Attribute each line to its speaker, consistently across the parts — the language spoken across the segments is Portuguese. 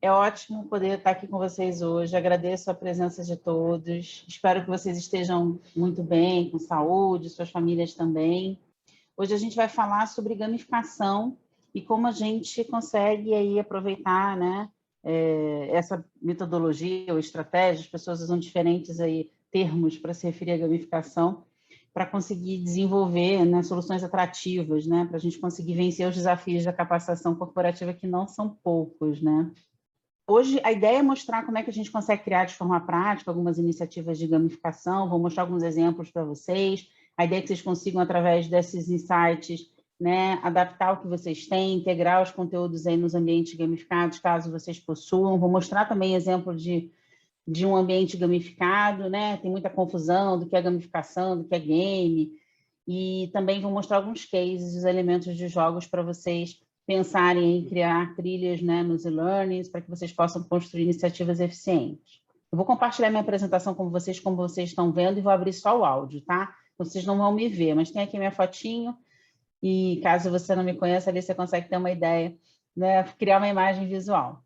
Speaker 1: É ótimo poder estar aqui com vocês hoje. Agradeço a presença de todos. Espero que vocês estejam muito bem, com saúde, suas famílias também. Hoje a gente vai falar sobre gamificação e como a gente consegue aí aproveitar, né, essa metodologia ou estratégia. As pessoas usam diferentes aí termos para se referir à gamificação, para conseguir desenvolver, né, soluções atrativas, né, para a gente conseguir vencer os desafios da capacitação corporativa, que não são poucos, né? Hoje, a ideia é mostrar como é que a gente consegue criar de forma prática algumas iniciativas de gamificação. Vou mostrar alguns exemplos para vocês. A ideia é que vocês consigam, através desses insights, né, adaptar o que vocês têm, integrar os conteúdos aí nos ambientes gamificados, caso vocês possuam. Vou mostrar também exemplo de um ambiente gamificado, né? Tem muita confusão do que é gamificação, do que é game. E também vou mostrar alguns cases, os elementos de jogos para vocês pensarem em criar trilhas, né, nos e-learnings, para que vocês possam construir iniciativas eficientes. Eu vou compartilhar minha apresentação com vocês, como vocês estão vendo, e vou abrir só o áudio, tá? Vocês não vão me ver, mas tem aqui minha fotinho, e caso você não me conheça, ali você consegue ter uma ideia, né, criar uma imagem visual.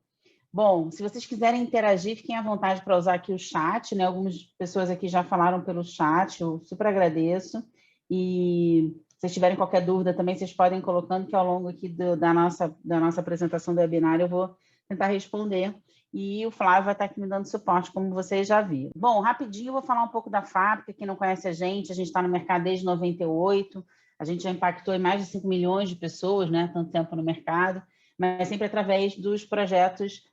Speaker 1: Bom, se vocês quiserem interagir, fiquem à vontade para usar aqui o chat, né? Algumas pessoas aqui já falaram pelo chat, eu super agradeço. E se vocês tiverem qualquer dúvida também, vocês podem ir colocando, que ao longo aqui da nossa apresentação do webinar eu vou tentar responder. E o Flávio vai estar aqui me dando suporte, como vocês já viram. Bom, rapidinho eu vou falar um pouco da fábrica. Quem não conhece a gente está no mercado desde 98, a gente já impactou em mais de 5 milhões de pessoas, né? Tanto tempo no mercado, mas sempre através dos projetos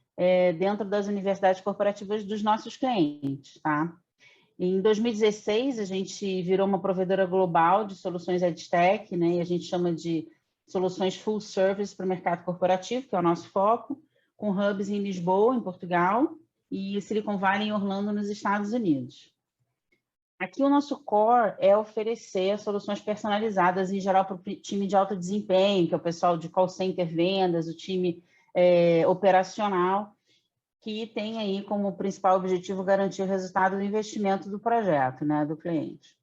Speaker 1: dentro das universidades corporativas dos nossos clientes, tá? Em 2016, a gente virou uma provedora global de soluções EdTech, né? E a gente chama de soluções full service para o mercado corporativo, que é o nosso foco, com hubs em Lisboa, em Portugal, e Silicon Valley, em Orlando, nos Estados Unidos. Aqui o nosso core é oferecer soluções personalizadas, em geral, para o time de alto desempenho, que é o pessoal de call center, vendas, o time operacional, que tem aí como principal objetivo garantir o resultado do investimento do projeto, né, do cliente.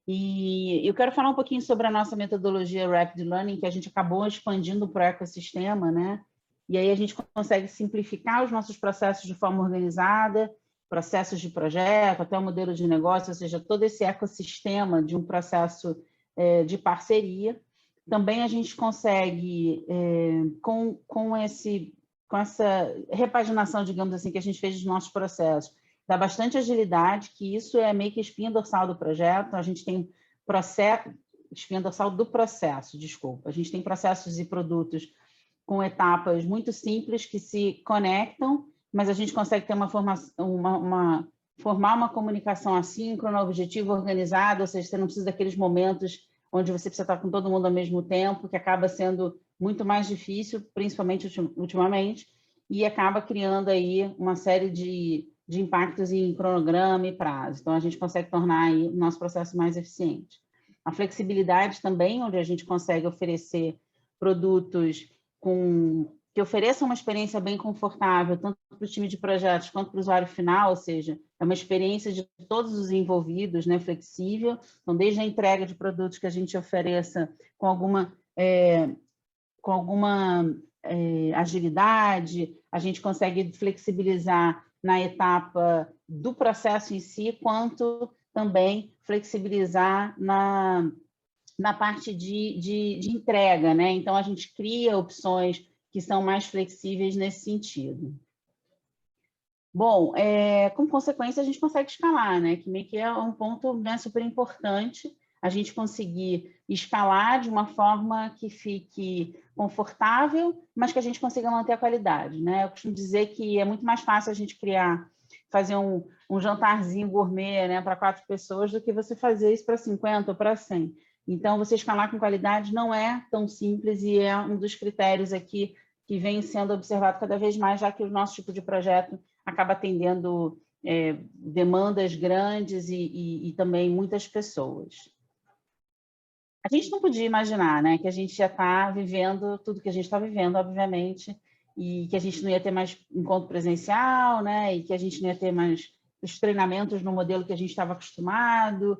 Speaker 1: E eu quero falar um pouquinho sobre a nossa metodologia Rapid Learning, que a gente acabou expandindo para o ecossistema, né? E aí a gente consegue simplificar os nossos processos de forma organizada, processos de projeto, até o modelo de negócio, ou seja, todo esse ecossistema de um processo de parceria. Também a gente consegue, com essa repaginação, digamos assim, que a gente fez dos nossos processos, dá bastante agilidade, que isso é meio que espinha dorsal do projeto. A gente tem espinha dorsal do processo, desculpa. A gente tem processos e produtos com etapas muito simples que se conectam, mas a gente consegue ter formar uma comunicação assíncrona, objetivo, organizada, ou seja, você não precisa daqueles momentos onde você precisa estar com todo mundo ao mesmo tempo, que acaba sendo muito mais difícil, principalmente ultimamente, e acaba criando aí uma série de impactos em cronograma e prazo. Então, a gente consegue tornar aí o nosso processo mais eficiente. A flexibilidade também, onde a gente consegue oferecer produtos que ofereçam uma experiência bem confortável, tanto para o time de projetos quanto para o usuário final, ou seja, é uma experiência de todos os envolvidos, né, flexível. Então, desde a entrega de produtos que a gente ofereça com alguma agilidade, a gente consegue flexibilizar na etapa do processo em si, quanto também flexibilizar na parte de entrega, né? Então, a gente cria opções que são mais flexíveis nesse sentido. Bom, com consequência, a gente consegue escalar, né? Que meio que é um ponto, né, super importante, a gente conseguir escalar de uma forma que fique confortável, mas que a gente consiga manter a qualidade, né? Eu costumo dizer que é muito mais fácil a gente fazer um jantarzinho gourmet, né, para 4 pessoas, do que você fazer isso para 50 ou para 100. Então, você escalar com qualidade não é tão simples, e é um dos critérios aqui que vem sendo observado cada vez mais, já que o nosso tipo de projeto acaba atendendo demandas grandes e também muitas pessoas. A gente não podia imaginar, né, que a gente já está vivendo tudo que a gente está vivendo, obviamente, e que a gente não ia ter mais encontro presencial, né, e que a gente não ia ter mais os treinamentos no modelo que a gente estava acostumado,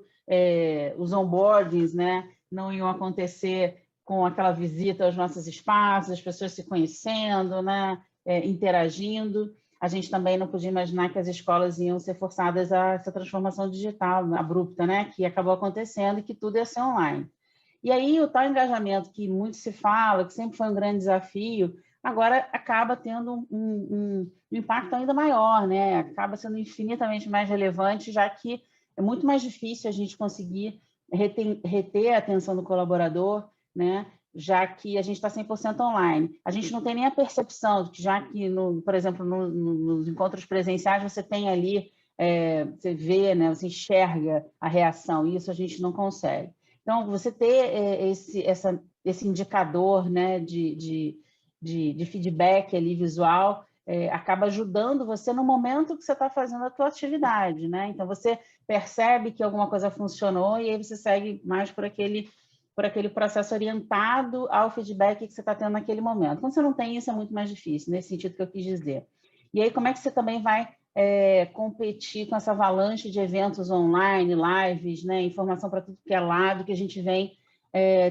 Speaker 1: os onboardings, né, não iam acontecer com aquela visita aos nossos espaços, as pessoas se conhecendo, né, interagindo. A gente também não podia imaginar que as escolas iam ser forçadas a essa transformação digital abrupta, né? Que acabou acontecendo e que tudo ia ser online. E aí o tal engajamento que muito se fala, que sempre foi um grande desafio, agora acaba tendo um impacto ainda maior, né? Acaba sendo infinitamente mais relevante, já que é muito mais difícil a gente conseguir reter a atenção do colaborador, né? Já que a gente está 100% online. A gente não tem nem a percepção de que, já que, por exemplo, nos encontros presenciais, você tem ali, você vê, né? Você enxerga a reação, e isso a gente não consegue. Então, você ter esse indicador, né, de feedback ali visual acaba ajudando você no momento que você está fazendo a tua atividade, né? Então, você percebe que alguma coisa funcionou e aí você segue mais por aquele processo orientado ao feedback que você está tendo naquele momento. Quando você não tem isso, é muito mais difícil, nesse sentido que eu quis dizer. E aí, como é que você também vai competir com essa avalanche de eventos online, lives, né, informação para tudo que é lado, que a gente vem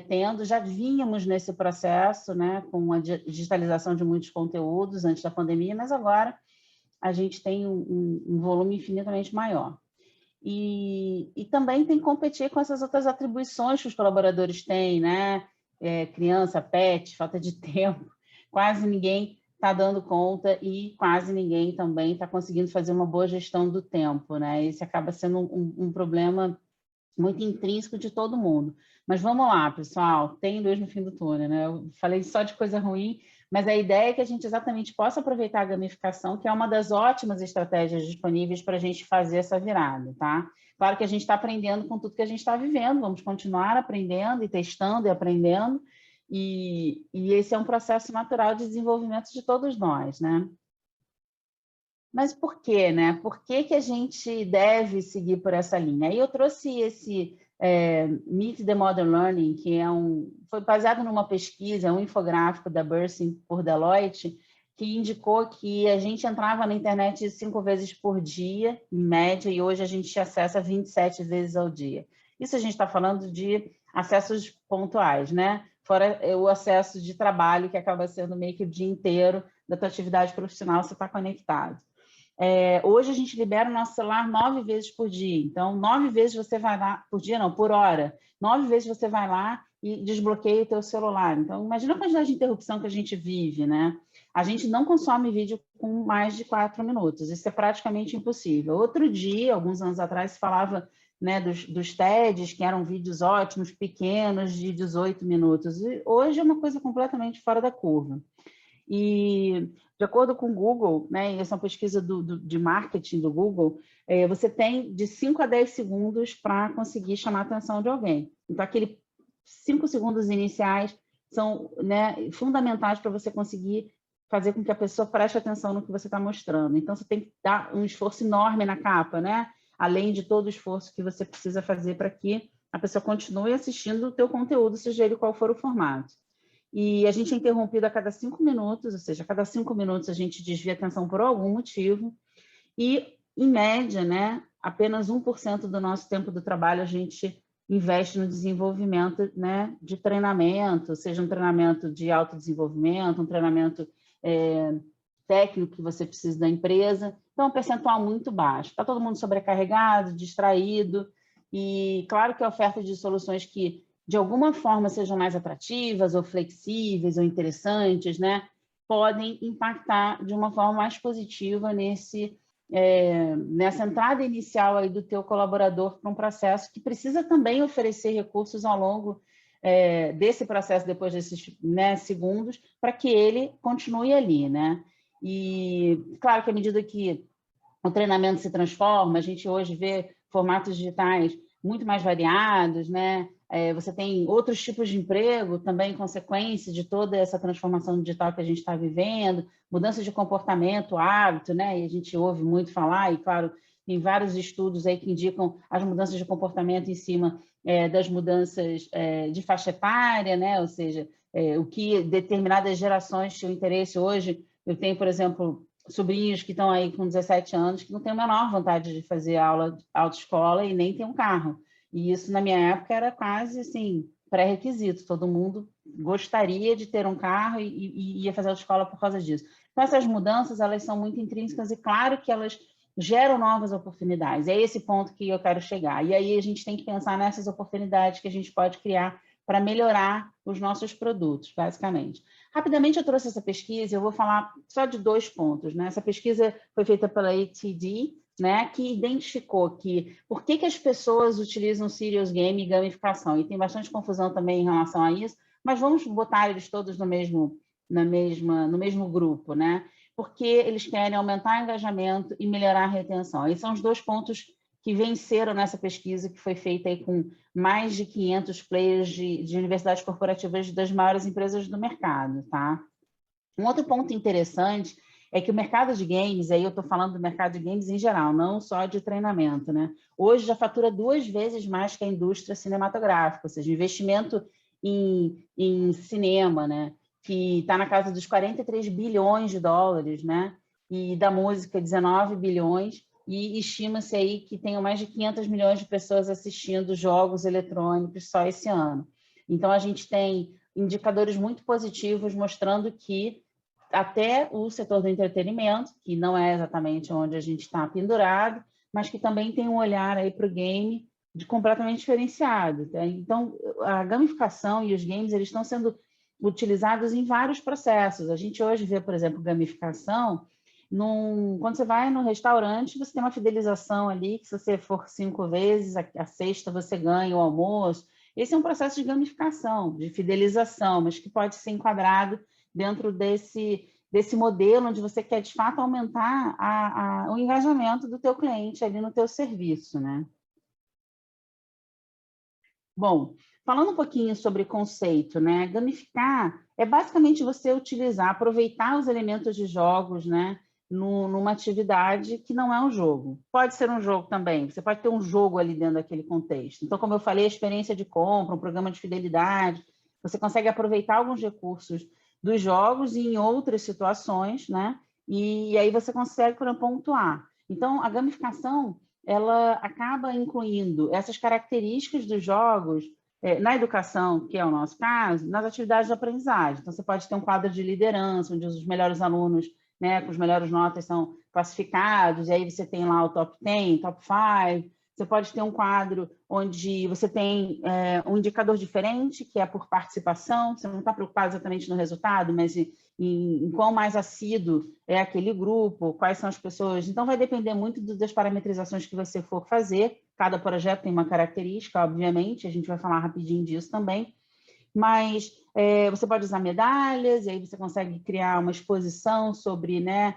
Speaker 1: tendo? Já vínhamos nesse processo, né, com a digitalização de muitos conteúdos antes da pandemia, mas agora a gente tem um volume infinitamente maior. E também tem que competir com essas outras atribuições que os colaboradores têm, né? Criança, pet, falta de tempo. Quase ninguém está dando conta e quase ninguém também está conseguindo fazer uma boa gestão do tempo, né? Esse acaba sendo um problema muito intrínseco de todo mundo. Mas vamos lá, pessoal, tem luz no fim do túnel, né? Eu falei só de coisa ruim, mas a ideia é que a gente exatamente possa aproveitar a gamificação, que é uma das ótimas estratégias disponíveis para a gente fazer essa virada, tá? Claro que a gente está aprendendo com tudo que a gente está vivendo, vamos continuar aprendendo e testando e aprendendo, e esse é um processo natural de desenvolvimento de todos nós, né? Mas por quê, né? Por que a gente deve seguir por essa linha? Aí eu trouxe esse Meet the Modern Learning, que foi baseado numa pesquisa, um infográfico da Bursing por Deloitte, que indicou que a gente entrava na internet 5 vezes por dia, em média, e hoje a gente acessa 27 vezes ao dia. Isso a gente está falando de acessos pontuais, né? Fora o acesso de trabalho, que acaba sendo meio que o dia inteiro da tua atividade profissional, você está conectado. Hoje a gente libera o nosso celular 9 vezes por dia. Então, 9 vezes você vai lá, por dia não, por hora. 9 vezes você vai lá e desbloqueia o teu celular. Então, imagina a quantidade de interrupção que a gente vive, né? A gente não consome vídeo com mais de 4 minutos. Isso é praticamente impossível. Outro dia, alguns anos atrás, se falava, né, dos TEDs, que eram vídeos ótimos, pequenos, de 18 minutos. E hoje é uma coisa completamente fora da curva. E, de acordo com o Google, né, essa é uma pesquisa de marketing do Google, você tem de 5 a 10 segundos para conseguir chamar a atenção de alguém. Então, aqueles 5 segundos iniciais são, né, fundamentais para você conseguir fazer com que a pessoa preste atenção no que você está mostrando. Então, você tem que dar um esforço enorme na capa, né? Além de todo o esforço que você precisa fazer para que a pessoa continue assistindo o teu conteúdo, seja ele qual for o formato. E a gente é interrompido a cada 5 minutos, ou seja, a cada 5 minutos a gente desvia a atenção por algum motivo, e, em média, né, apenas 1% do nosso tempo do trabalho a gente investe no desenvolvimento, né, de treinamento, seja um treinamento de autodesenvolvimento, um treinamento técnico que você precisa da empresa. Então, é um percentual muito baixo. Está todo mundo sobrecarregado, distraído, e claro que a oferta de soluções que de alguma forma sejam mais atrativas ou flexíveis ou interessantes, né, podem impactar de uma forma mais positiva nessa entrada inicial aí do teu colaborador para um processo que precisa também oferecer recursos ao longo desse processo, depois desses, né, segundos, para que ele continue ali, né? E claro que à medida que o treinamento se transforma, a gente hoje vê formatos digitais muito mais variados, né? Você tem outros tipos de emprego também, consequência de toda essa transformação digital que a gente está vivendo, mudança de comportamento, hábito, né? E a gente ouve muito falar, e claro, tem vários estudos aí que indicam as mudanças de comportamento em cima das mudanças de faixa etária, né? Ou seja, o que determinadas gerações tinham interesse hoje. Eu tenho, por exemplo, sobrinhos que estão aí com 17 anos que não têm a menor vontade de fazer aula de autoescola e nem tem um carro. E isso, na minha época, era quase assim, pré-requisito. Todo mundo gostaria de ter um carro e ia fazer autoescola por causa disso. Então, essas mudanças, elas são muito intrínsecas e, claro, que elas geram novas oportunidades. É esse ponto que eu quero chegar. E aí a gente tem que pensar nessas oportunidades que a gente pode criar para melhorar os nossos produtos, basicamente. Rapidamente eu trouxe essa pesquisa, eu vou falar só de 2 pontos, né? Essa pesquisa foi feita pela ATD, né, que identificou que por que as pessoas utilizam serious game e gamificação, e tem bastante confusão também em relação a isso, mas vamos botar eles todos no mesmo grupo, né? Porque eles querem aumentar o engajamento e melhorar a retenção. Esses são os 2 pontos que venceram nessa pesquisa que foi feita aí com mais de 500 players de universidades corporativas das maiores empresas do mercado, tá? Um outro ponto interessante é que o mercado de games, aí eu estou falando do mercado de games em geral, não só de treinamento, né? Hoje já fatura 2 vezes mais que a indústria cinematográfica, ou seja, investimento em cinema, né? Que está na casa dos 43 bilhões de dólares, né? E da música, 19 bilhões, e estima-se aí que tenham mais de 500 milhões de pessoas assistindo jogos eletrônicos só esse ano. Então, a gente tem indicadores muito positivos mostrando que até o setor do entretenimento, que não é exatamente onde a gente está pendurado, mas que também tem um olhar aí para o game completamente diferenciado. Tá? Então, a gamificação e os games eles estão sendo utilizados em vários processos. A gente hoje vê, por exemplo, gamificação, quando você vai no restaurante, você tem uma fidelização ali, que se você for 5 vezes, a sexta você ganha o almoço. Esse é um processo de gamificação, de fidelização, mas que pode ser enquadrado dentro desse modelo onde você quer, de fato, aumentar o engajamento do teu cliente ali no teu serviço, né? Bom, falando um pouquinho sobre conceito, né? Gamificar é basicamente você utilizar, aproveitar os elementos de jogos, né? Numa atividade que não é um jogo. Pode ser um jogo também, você pode ter um jogo ali dentro daquele contexto. Então, como eu falei, a experiência de compra, um programa de fidelidade, você consegue aproveitar alguns recursos dos jogos e em outras situações, né? E aí você consegue pontuar. Então, a gamificação ela acaba incluindo essas características dos jogos na educação, que é o nosso caso, nas atividades de aprendizagem. Então, você pode ter um quadro de liderança, onde os melhores alunos, né, com as melhores notas são classificados, e aí você tem lá o top 10, top 5. Você pode ter um quadro onde você tem um indicador diferente, que é por participação, você não está preocupado exatamente no resultado, mas em quão mais assíduo é aquele grupo, quais são as pessoas. Então, vai depender muito das parametrizações que você for fazer. Cada projeto tem uma característica, obviamente, a gente vai falar rapidinho disso também. Mas você pode usar medalhas, e aí você consegue criar uma exposição sobre, né,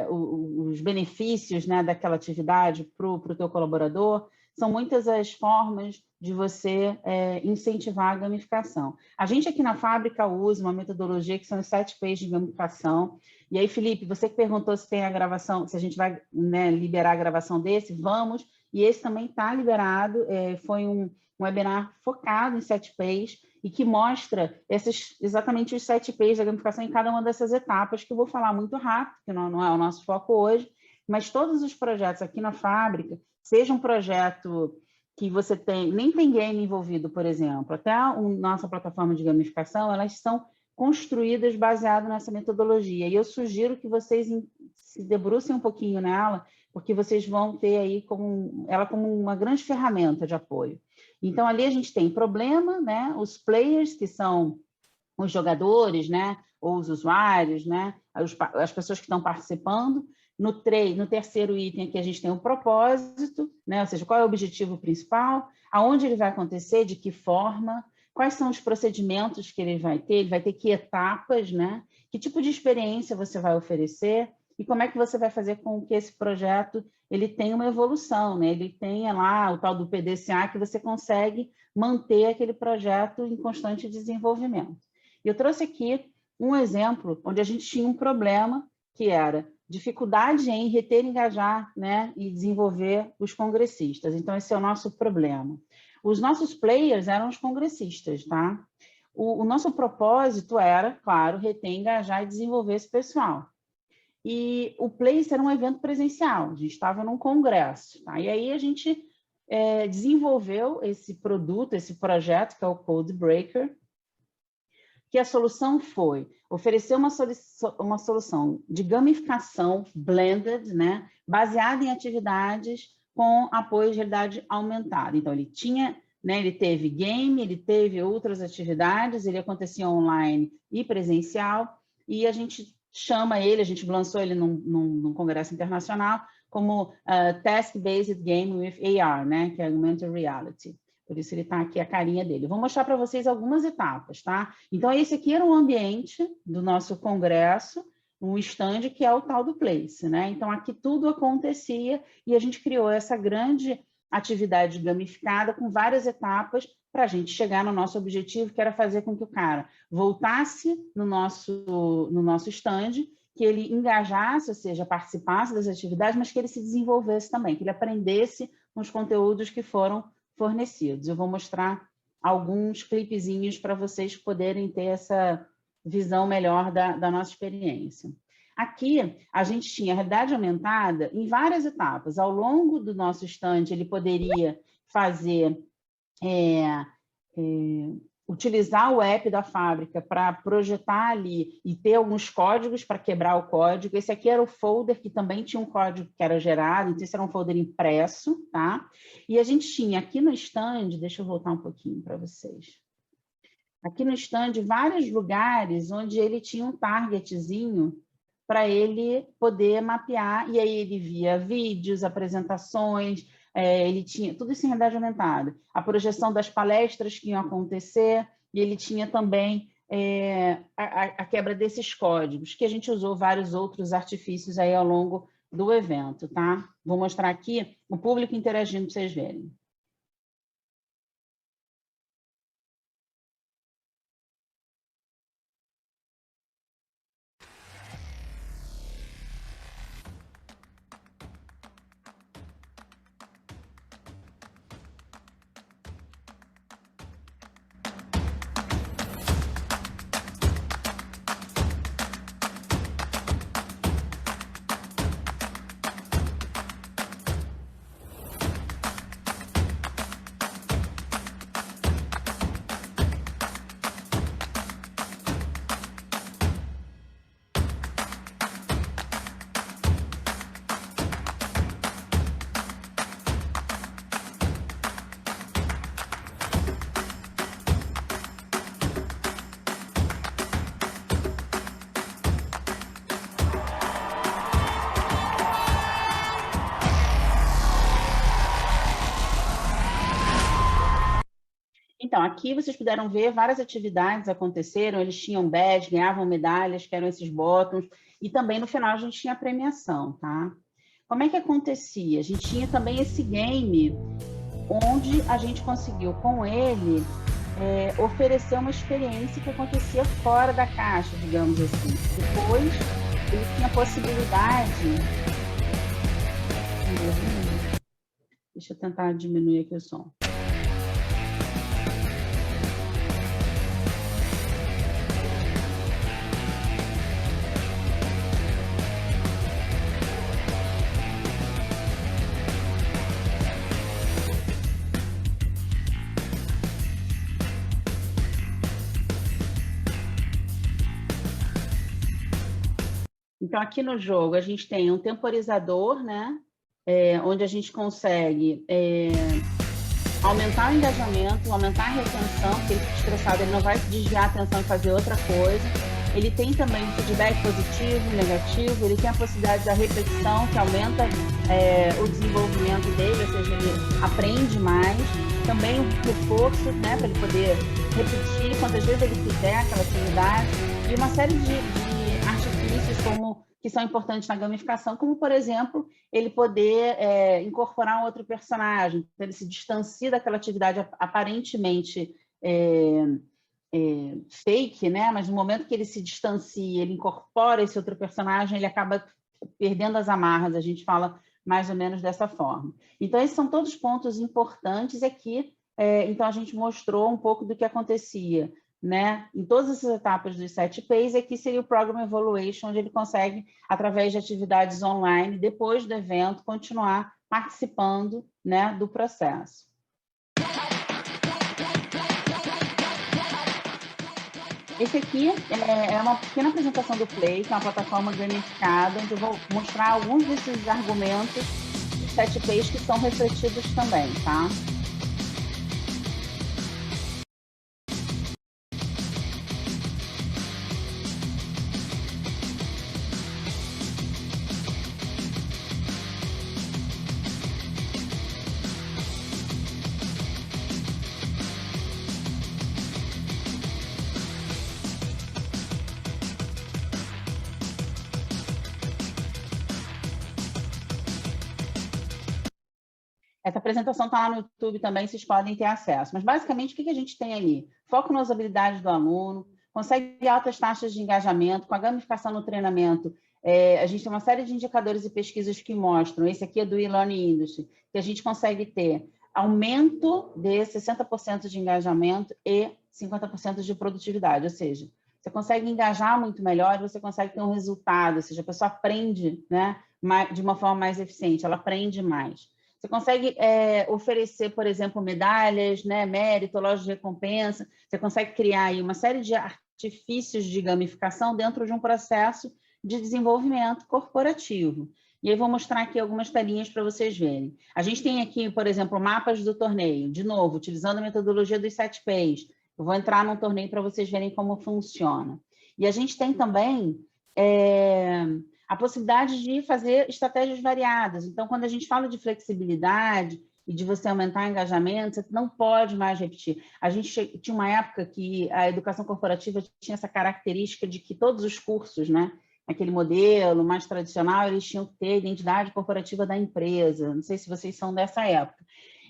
Speaker 1: os benefícios, né, daquela atividade para o teu colaborador. São muitas as formas de você incentivar a gamificação. A gente aqui na fábrica usa uma metodologia que são os 7 P's de gamificação. E aí, Felipe, você que perguntou se tem a gravação, se a gente vai, né, liberar a gravação desse, vamos. E esse também está liberado, foi um webinar focado em 7 P's e que mostra exatamente os 7 P's da gamificação em cada uma dessas etapas, que eu vou falar muito rápido, que não é o nosso foco hoje, mas todos os projetos aqui na fábrica, seja um projeto que você nem tem game envolvido, por exemplo, até a nossa plataforma de gamificação, elas são construídas baseado nessa metodologia. E eu sugiro que vocês se debrucem um pouquinho nela, porque vocês vão ter aí ela como uma grande ferramenta de apoio. Então, ali a gente tem problema, né? Os players, que são os jogadores, né? Ou os usuários, né? As pessoas que estão participando. No 3º item aqui a gente tem o propósito, né? Ou seja, qual é o objetivo principal, aonde ele vai acontecer, de que forma, quais são os procedimentos que ele vai ter que etapas, né? Que tipo de experiência você vai oferecer e como é que você vai fazer com que esse projeto ele tenha uma evolução, né? Ele tenha lá o tal do PDCA, que você consegue manter aquele projeto em constante desenvolvimento. Eu trouxe aqui um exemplo onde a gente tinha um problema que era dificuldade em reter, engajar, né, e desenvolver os congressistas. Então, esse é o nosso problema. Os nossos players eram os congressistas, tá? O nosso propósito era, claro, reter, engajar e desenvolver esse pessoal. E o Place era um evento presencial, a gente estava num congresso, tá? E aí a gente desenvolveu esse produto, esse projeto, que é o Code Breaker, que a solução foi oferecer uma solução de gamificação blended, né, baseada em atividades com apoio de realidade aumentada. Então, ele tinha, né, ele teve game, ele teve outras atividades, ele acontecia online e presencial, e a gente chama ele, a gente lançou ele num congresso internacional como Task-Based Game with AR, né, que é Augmented Reality. Por isso ele está aqui a carinha dele. Eu vou mostrar para vocês algumas etapas, tá? Então, esse aqui era o ambiente do nosso congresso, um stand que é o tal do Place, né? Então, aqui tudo acontecia e a gente criou essa grande atividade gamificada com várias etapas para a gente chegar no nosso objetivo, que era fazer com que o cara voltasse no nosso stand, que ele engajasse, ou seja, participasse das atividades, mas que ele se desenvolvesse também, que ele aprendesse com os conteúdos que foram fornecidos. Eu vou mostrar alguns clipezinhos para vocês poderem ter essa visão melhor da nossa experiência. Aqui, a gente tinha a realidade aumentada em várias etapas. Ao longo do nosso stand, ele poderia fazer, utilizar o app da fábrica para projetar ali e ter alguns códigos para quebrar o código. Esse aqui era o folder que também tinha um código que era gerado, então esse era um folder impresso, tá? E a gente tinha aqui no stand, deixa eu voltar um pouquinho para vocês. Aqui no stand, vários lugares onde ele tinha um targetzinho para ele poder mapear, e aí ele via vídeos, apresentações, ele tinha tudo isso em realidade aumentada. A projeção das palestras que iam acontecer, e ele tinha também a quebra desses códigos, que a gente usou vários outros artifícios aí ao longo do evento, tá? Vou mostrar aqui o público interagindo para vocês verem. Então, aqui vocês puderam ver várias atividades aconteceram, eles tinham badge, ganhavam medalhas, que eram esses botões, e também no final a gente tinha a premiação, tá? Como é que acontecia? A gente tinha também esse game, onde a gente conseguiu, com ele, oferecer uma experiência que acontecia fora da caixa, digamos assim. Depois, ele tinha a possibilidade... Deixa eu tentar diminuir aqui o som. Então, aqui no jogo, a gente tem um temporizador, né? Onde a gente consegue aumentar o engajamento, aumentar a retenção, porque ele fica estressado, ele não vai desviar a atenção e fazer outra coisa. Ele tem também feedback positivo, negativo, ele tem a possibilidade da repetição, que aumenta o desenvolvimento dele, ou seja, ele aprende mais. Também o reforço, né, para ele poder repetir quantas vezes ele quiser aquela atividade. E uma série de artifícios que são importantes na gamificação, como, por exemplo, ele poder incorporar um outro personagem, então ele se distancia daquela atividade aparentemente fake, né? Mas no momento que ele se distancia, ele incorpora esse outro personagem, ele acaba perdendo as amarras, a gente fala mais ou menos dessa forma. Então, esses são todos pontos importantes aqui, então a gente mostrou um pouco do que acontecia, né? Em todas essas etapas dos 7 Ps, aqui seria o Program Evaluation, onde ele consegue, através de atividades online, depois do evento, continuar participando, né, do processo. Esse aqui é uma pequena apresentação do Play, que é uma plataforma gamificada, onde eu vou mostrar alguns desses argumentos de 7Ps que são refletidos também, tá? Essa apresentação está lá no YouTube também, vocês podem ter acesso. Mas, basicamente, o que a gente tem ali? Foco nas habilidades do aluno, consegue altas taxas de engajamento, com a gamificação no treinamento. A gente tem uma série de indicadores e pesquisas que mostram, esse aqui é do e-learning industry, que a gente consegue ter aumento de 60% de engajamento e 50% de produtividade, ou seja, você consegue engajar muito melhor, você consegue ter um resultado, ou seja, a pessoa aprende, né, de uma forma mais eficiente, ela aprende mais. Você consegue oferecer, por exemplo, medalhas, né, mérito, loja de recompensa. Você consegue criar aí uma série de artifícios de gamificação dentro de um processo de desenvolvimento corporativo. E aí vou mostrar aqui algumas telinhas para vocês verem. A gente tem aqui, por exemplo, mapas do torneio. De novo, utilizando a metodologia dos 7Ps. Eu vou entrar num torneio para vocês verem como funciona. E a gente tem também a possibilidade de fazer estratégias variadas. Então, quando a gente fala de flexibilidade e de você aumentar o engajamento, você não pode mais repetir. A gente tinha uma época que a educação corporativa tinha essa característica de que todos os cursos, né, aquele modelo mais tradicional, eles tinham que ter a identidade corporativa da empresa. Não sei se vocês são dessa época.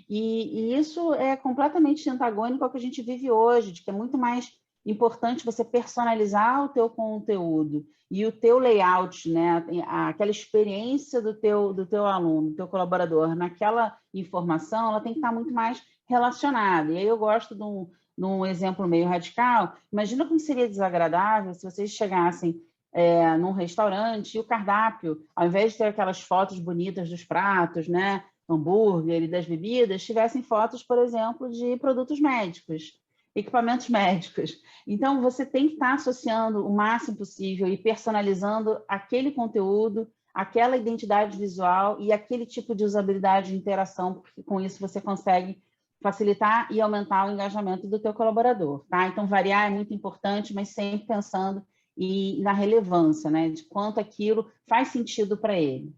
Speaker 1: E isso é completamente antagônico ao que a gente vive hoje, de que é muito mais importante você personalizar o teu conteúdo e o teu layout, né? Aquela experiência do teu aluno, do teu colaborador, naquela informação, ela tem que estar muito mais relacionada. E aí eu gosto de um exemplo meio radical. Imagina como seria desagradável se vocês chegassem num restaurante e o cardápio, ao invés de ter aquelas fotos bonitas dos pratos, né, hambúrguer e das bebidas, tivessem fotos, por exemplo, de produtos médicos, equipamentos médicos. Então, você tem que estar associando o máximo possível e personalizando aquele conteúdo, aquela identidade visual e aquele tipo de usabilidade de interação, porque com isso você consegue facilitar e aumentar o engajamento do teu colaborador, tá? Então, variar é muito importante, mas sempre pensando na relevância, né? De quanto aquilo faz sentido para ele.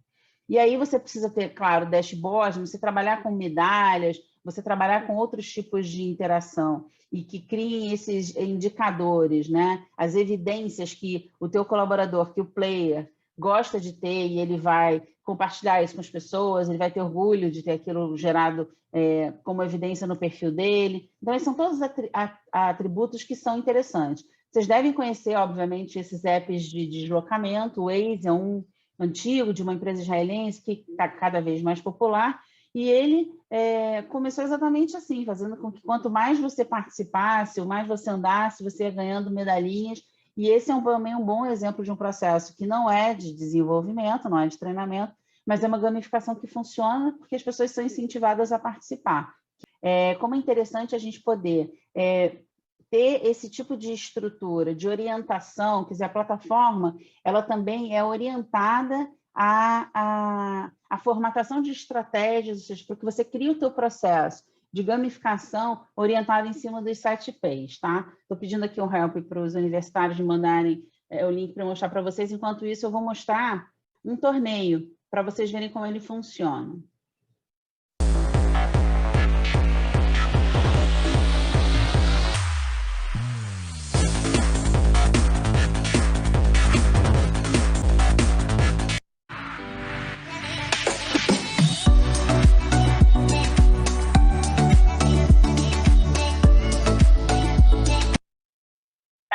Speaker 1: E aí você precisa ter, claro, dashboard, você trabalhar com medalhas, você trabalhar com outros tipos de interação e que criem esses indicadores, né? As evidências que o teu colaborador, que o player gosta de ter e ele vai compartilhar isso com as pessoas, ele vai ter orgulho de ter aquilo gerado como evidência no perfil dele. Então, esses são todos atributos que são interessantes. Vocês devem conhecer, obviamente, esses apps de deslocamento. O Waze é um antigo, de uma empresa israelense, que está cada vez mais popular, e ele começou exatamente assim, fazendo com que quanto mais você participasse, ou mais você andasse, você ia ganhando medalhinhas, e esse é também um bom exemplo de um processo que não é de desenvolvimento, não é de treinamento, mas é uma gamificação que funciona porque as pessoas são incentivadas a participar. Como é interessante a gente poder ter esse tipo de estrutura, de orientação, quer dizer, a plataforma, ela também é orientada à formatação de estratégias, ou seja, porque você cria o teu processo de gamificação orientado em cima dos 7Ps, tá? Estou pedindo aqui um help para os universitários de mandarem o link para mostrar para vocês, enquanto isso eu vou mostrar um torneio, para vocês verem como ele funciona.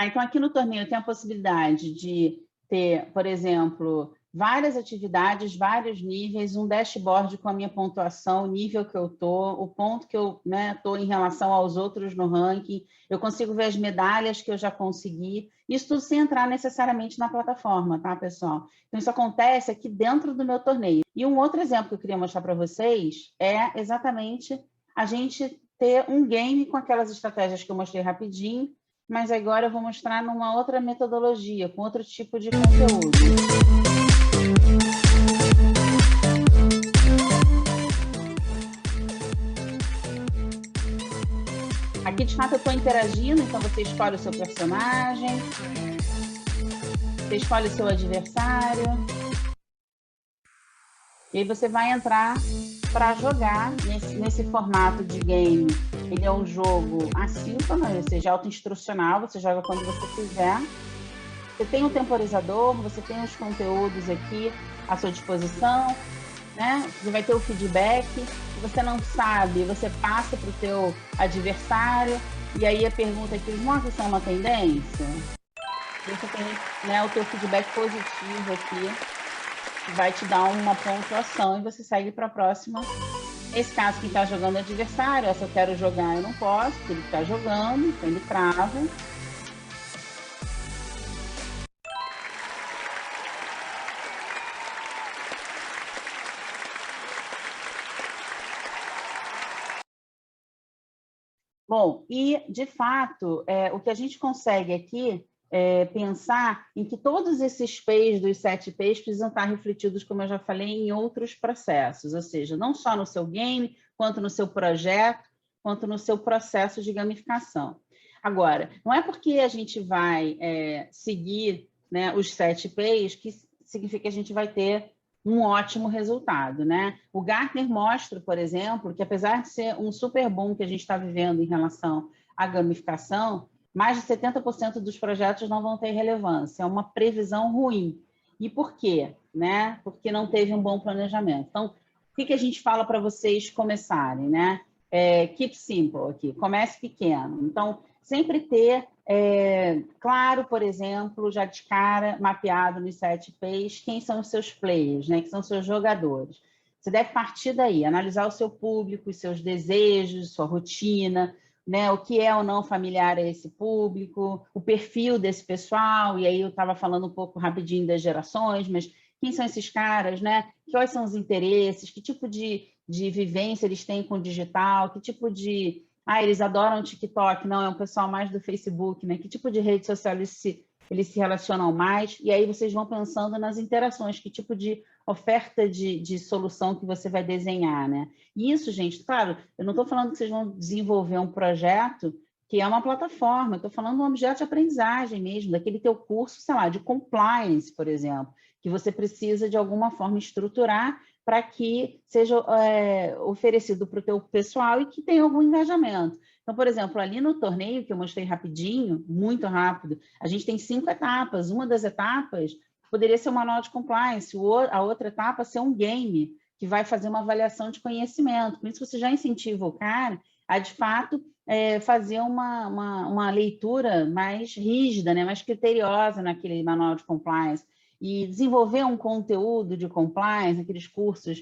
Speaker 1: Então, aqui no torneio tem a possibilidade de ter, por exemplo, várias atividades, vários níveis, um dashboard com a minha pontuação, o nível que eu estou, o ponto que eu estou em relação aos outros no ranking, eu consigo ver as medalhas que eu já consegui, isso tudo sem entrar necessariamente na plataforma, tá, pessoal? Então, isso acontece aqui dentro do meu torneio. E um outro exemplo que eu queria mostrar para vocês é exatamente a gente ter um game com aquelas estratégias que eu mostrei rapidinho, mas agora eu vou mostrar numa outra metodologia, com outro tipo de conteúdo. Aqui, de fato, eu estou interagindo, então você escolhe o seu personagem, você escolhe o seu adversário, e aí você vai entrar para jogar nesse formato de game. Ele é um jogo assíncrono, ou seja, auto-instrucional, você joga quando você quiser. Você tem um temporizador, você tem os conteúdos aqui à sua disposição, né? Você vai ter o feedback. Se você não sabe, você passa para o teu adversário, e aí a pergunta aqui, os modos são uma tendência? Você tem, né, o teu feedback positivo aqui, vai te dar uma pontuação e você segue para a próxima. Nesse caso, quem está jogando é adversário. Essa eu quero jogar, eu não posso, porque ele está jogando, então ele trava. Bom, e, de fato, o que a gente consegue aqui pensar em que todos esses P's dos 7 P's precisam estar refletidos, como eu já falei, em outros processos, ou seja, não só no seu game, quanto no seu projeto, quanto no seu processo de gamificação. Agora, não é porque a gente vai seguir, né, os 7 P's que significa que a gente vai ter um ótimo resultado, né? O Gartner mostra, por exemplo, que apesar de ser um super boom que a gente está vivendo em relação à gamificação, mais de 70% dos projetos não vão ter relevância. É uma previsão ruim. E por quê? Né? Porque não teve um bom planejamento. Então, o que a gente fala para vocês começarem? Né? Keep simple aqui, comece pequeno. Então, sempre ter claro, por exemplo, já de cara, mapeado nos 7 P's, quem são os seus players, né? Que são os seus jogadores. Você deve partir daí, analisar o seu público, os seus desejos, sua rotina, né, o que é ou não familiar a esse público, o perfil desse pessoal, e aí eu estava falando um pouco rapidinho das gerações, mas quem são esses caras, né? Quais são os interesses, que tipo de vivência eles têm com o digital, que tipo de... eles adoram o TikTok, não, é um pessoal mais do Facebook, né? Que tipo de rede social eles se relacionam mais, e aí vocês vão pensando nas interações, que tipo de oferta de solução que você vai desenhar, né? E isso, gente, claro, eu não estou falando que vocês vão desenvolver um projeto que é uma plataforma, eu estou falando de um objeto de aprendizagem mesmo, daquele teu curso, sei lá, de compliance, por exemplo, que você precisa de alguma forma estruturar para que seja oferecido para o teu pessoal e que tenha algum engajamento. Então, por exemplo, ali no torneio, que eu mostrei rapidinho, muito rápido, a gente tem 5 etapas. Uma das etapas poderia ser um manual de compliance, a outra etapa ser um game, que vai fazer uma avaliação de conhecimento. Com isso, você já incentiva o cara a, de fato, fazer uma leitura mais rígida, né, mais criteriosa naquele manual de compliance, e desenvolver um conteúdo de compliance, aqueles cursos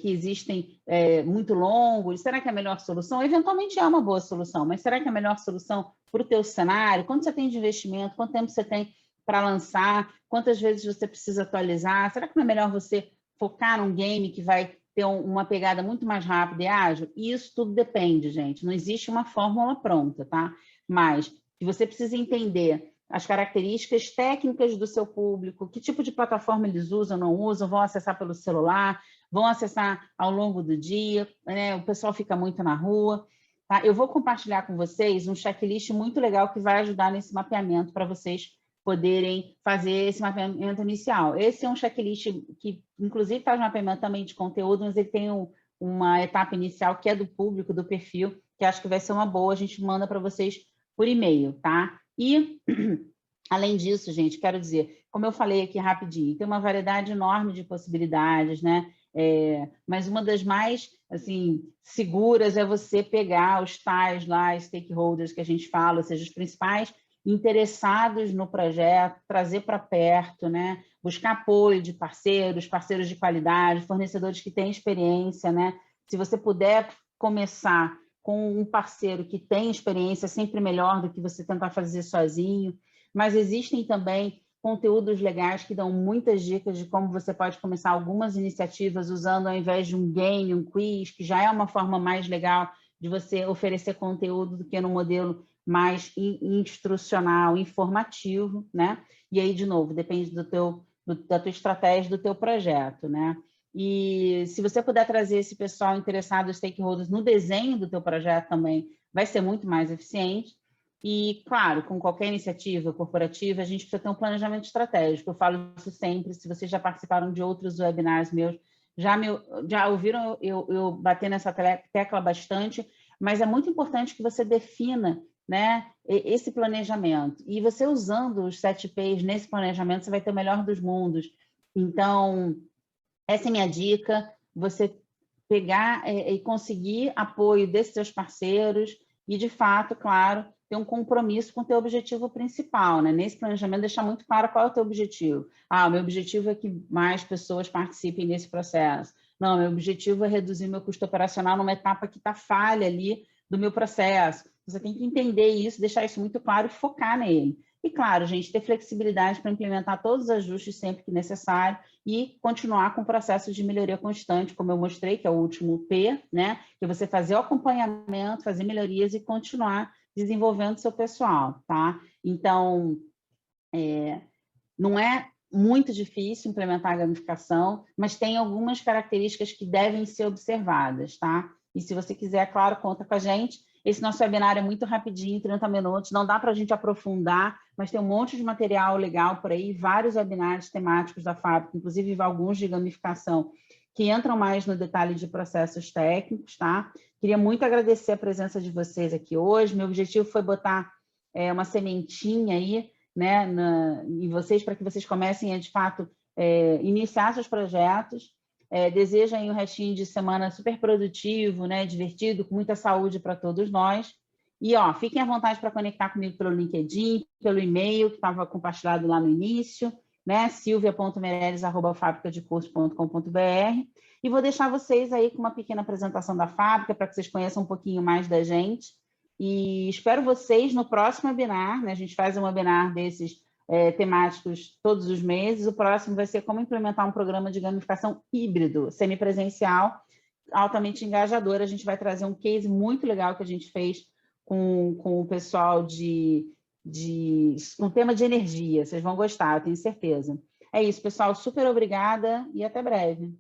Speaker 1: que existem muito longos. Será que é a melhor solução? Eventualmente é uma boa solução, mas será que é a melhor solução para o teu cenário? Quanto você tem de investimento? Quanto tempo você tem para lançar? Quantas vezes você precisa atualizar? Será que não é melhor você focar num game que vai ter uma pegada muito mais rápida e ágil? E isso tudo depende, gente. Não existe uma fórmula pronta, tá? Mas que você precisa entender as características técnicas do seu público, que tipo de plataforma eles usam, não usam, vão acessar pelo celular, vão acessar ao longo do dia, né? O pessoal fica muito na rua. Tá? Eu vou compartilhar com vocês um checklist muito legal que vai ajudar nesse mapeamento para vocês poderem fazer esse mapeamento inicial. Esse é um checklist que, inclusive, faz mapeamento também de conteúdo, mas ele tem uma etapa inicial que é do público, do perfil, que acho que vai ser uma boa, a gente manda para vocês por e-mail, tá? E, além disso, gente, quero dizer, como eu falei aqui rapidinho, tem uma variedade enorme de possibilidades, né? Mas uma das mais, assim, seguras é você pegar os tais lá, stakeholders que a gente fala, ou seja, os principais interessados no projeto, trazer para perto, né? Buscar apoio de parceiros de qualidade, fornecedores que têm experiência, né? Se você puder começar com um parceiro que tem experiência, é sempre melhor do que você tentar fazer sozinho. Mas existem também conteúdos legais que dão muitas dicas de como você pode começar algumas iniciativas usando, ao invés de um game, um quiz, que já é uma forma mais legal de você oferecer conteúdo do que no modelo mais instrucional, informativo, né? E aí, de novo, depende da tua estratégia, do teu projeto, né? E se você puder trazer esse pessoal interessado, os stakeholders, no desenho do teu projeto também, vai ser muito mais eficiente. E, claro, com qualquer iniciativa corporativa, a gente precisa ter um planejamento estratégico. Eu falo isso sempre, se vocês já participaram de outros webinars meus, já ouviram eu bater nessa tecla bastante, mas é muito importante que você defina, né, esse planejamento. E você usando os 7 P's nesse planejamento, você vai ter o melhor dos mundos. Então, essa é a minha dica, você pegar e conseguir apoio desses seus parceiros e, de fato, claro, ter um compromisso com o teu objetivo principal, né? Nesse planejamento, deixar muito claro qual é o teu objetivo. Ah, o meu objetivo é que mais pessoas participem desse processo. Não, meu objetivo é reduzir meu custo operacional numa etapa que está falha ali do meu processo. Você tem que entender isso, deixar isso muito claro e focar nele. E, claro, gente, ter flexibilidade para implementar todos os ajustes sempre que necessário e continuar com o processo de melhoria constante, como eu mostrei, que é o último P, né? Que é você fazer o acompanhamento, fazer melhorias e continuar desenvolvendo seu pessoal, tá? Então, não é muito difícil implementar a gamificação, mas tem algumas características que devem ser observadas, tá? E se você quiser, claro, conta com a gente. Esse nosso webinar é muito rapidinho, 30 minutos, não dá para a gente aprofundar, mas tem um monte de material legal por aí, vários webinars temáticos da fábrica, inclusive alguns de gamificação, que entram mais no detalhe de processos técnicos, tá? Queria muito agradecer a presença de vocês aqui hoje. Meu objetivo foi botar uma sementinha aí, né, em vocês, para que vocês comecem a, de fato, iniciar seus projetos. Desejo aí um restinho de semana super produtivo, né, divertido, com muita saúde para todos nós. E, ó, fiquem à vontade para conectar comigo pelo LinkedIn, pelo e-mail que estava compartilhado lá no início, né, silvia.meirelles@fabricadecurso.com.br. E vou deixar vocês aí com uma pequena apresentação da fábrica, para que vocês conheçam um pouquinho mais da gente. E espero vocês no próximo webinar, né? A gente faz um webinar desses temáticos todos os meses. O próximo vai ser como implementar um programa de gamificação híbrido, semipresencial, altamente engajador. A gente vai trazer um case muito legal que a gente fez com o pessoal um tema de energia. Vocês vão gostar, eu tenho certeza. É isso, pessoal. Super obrigada e até breve.